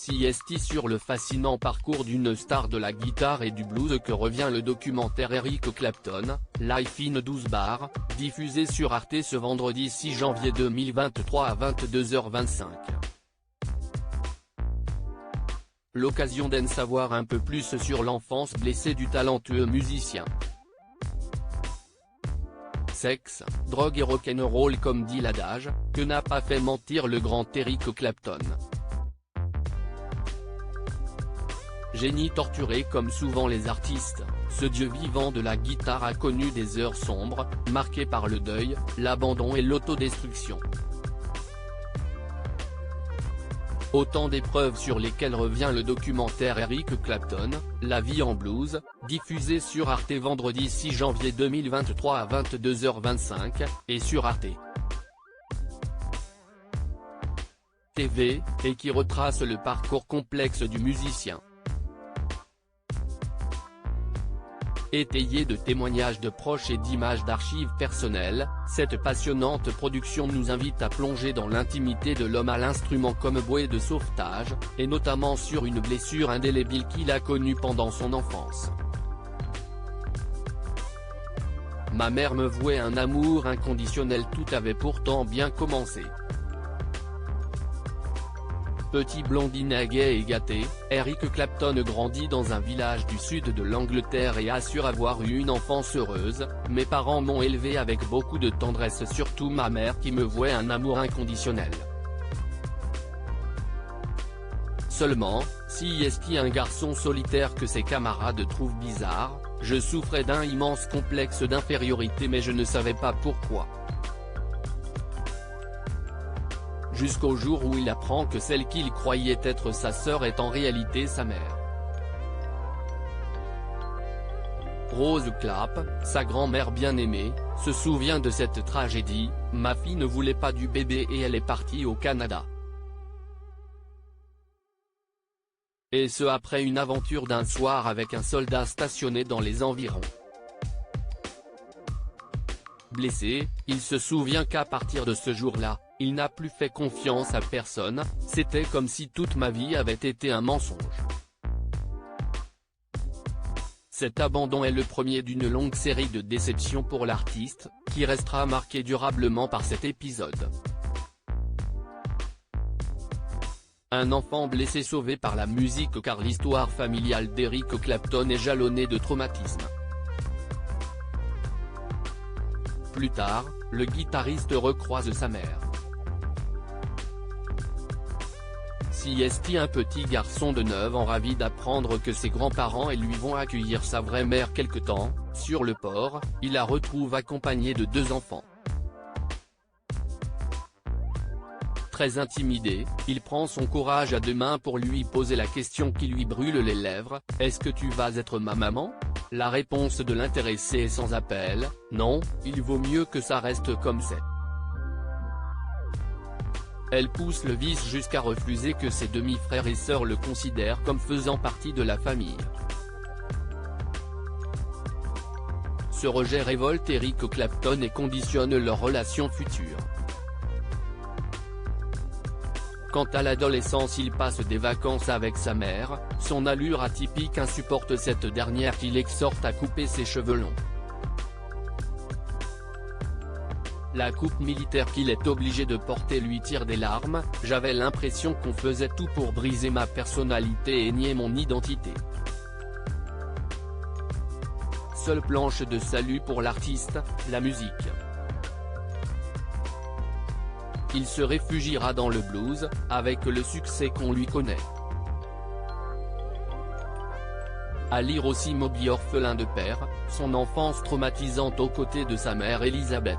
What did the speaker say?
CST sur le fascinant parcours d'une star de la guitare et du blues que revient le documentaire Eric Clapton, Life in 12 Bars, diffusé sur Arte ce vendredi 6 janvier 2023 à 22h25. L'occasion d'en savoir un peu plus sur l'enfance blessée du talentueux musicien. Sexe, drogue et rock'n'roll comme dit l'adage, que n'a pas fait mentir le grand Eric Clapton. Génie torturé comme souvent les artistes, ce dieu vivant de la guitare a connu des heures sombres, marquées par le deuil, l'abandon et l'autodestruction. Autant d'épreuves sur lesquelles revient le documentaire Eric Clapton, La vie en blues, diffusé sur Arte vendredi 6 janvier 2023 à 22h25, et sur Arte TV, et qui retrace le parcours complexe du musicien. Étayé de témoignages de proches et d'images d'archives personnelles, cette passionnante production nous invite à plonger dans l'intimité de l'homme à l'instrument comme bouée de sauvetage, et notamment sur une blessure indélébile qu'il a connue pendant son enfance. Ma mère me vouait un amour inconditionnel, tout avait pourtant bien commencé. Petit blondinet gai et gâté, Eric Clapton grandit dans un village du sud de l'Angleterre et assure avoir eu une enfance heureuse. Mes parents m'ont élevé avec beaucoup de tendresse, surtout ma mère qui me vouait un amour inconditionnel. Seulement, si est un garçon solitaire que ses camarades trouvent bizarre, je souffrais d'un immense complexe d'infériorité mais je ne savais pas pourquoi. Jusqu'au jour où il apprend que celle qu'il croyait être sa sœur est en réalité sa mère. Rose Clap, sa grand-mère bien-aimée, se souvient de cette tragédie. Ma fille ne voulait pas du bébé et elle est partie au Canada. Et ce après une aventure d'un soir avec un soldat stationné dans les environs. Blessé, il se souvient qu'à partir de ce jour-là, il n'a plus fait confiance à personne, c'était comme si toute ma vie avait été un mensonge. Cet abandon est le premier d'une longue série de déceptions pour l'artiste, qui restera marqué durablement par cet épisode. Un enfant blessé sauvé par la musique car l'histoire familiale d'Eric Clapton est jalonnée de traumatismes. Plus tard, le guitariste recroise sa mère. CST, un petit garçon de 9 ans ravi d'apprendre que ses grands-parents et lui vont accueillir sa vraie mère quelque temps. Sur le port, il la retrouve accompagnée de 2 enfants. Très intimidé, il prend son courage à 2 mains pour lui poser la question qui lui brûle les lèvres, « Est-ce que tu vas être ma maman ?» La réponse de l'intéressé est sans appel, « Non, il vaut mieux que ça reste comme c'est. » Elle pousse le vice jusqu'à refuser que ses demi-frères et sœurs le considèrent comme faisant partie de la famille. Ce rejet révolte Eric Clapton et conditionne leur relation future. Quant à l'adolescence, il passe des vacances avec sa mère, son allure atypique insupporte cette dernière qui l'exhorte à couper ses cheveux longs. La coupe militaire qu'il est obligé de porter lui tire des larmes, j'avais l'impression qu'on faisait tout pour briser ma personnalité et nier mon identité. Seule planche de salut pour l'artiste, la musique. Il se réfugiera dans le blues, avec le succès qu'on lui connaît. À lire aussi Moby orphelin de père, son enfance traumatisante aux côtés de sa mère Elizabeth.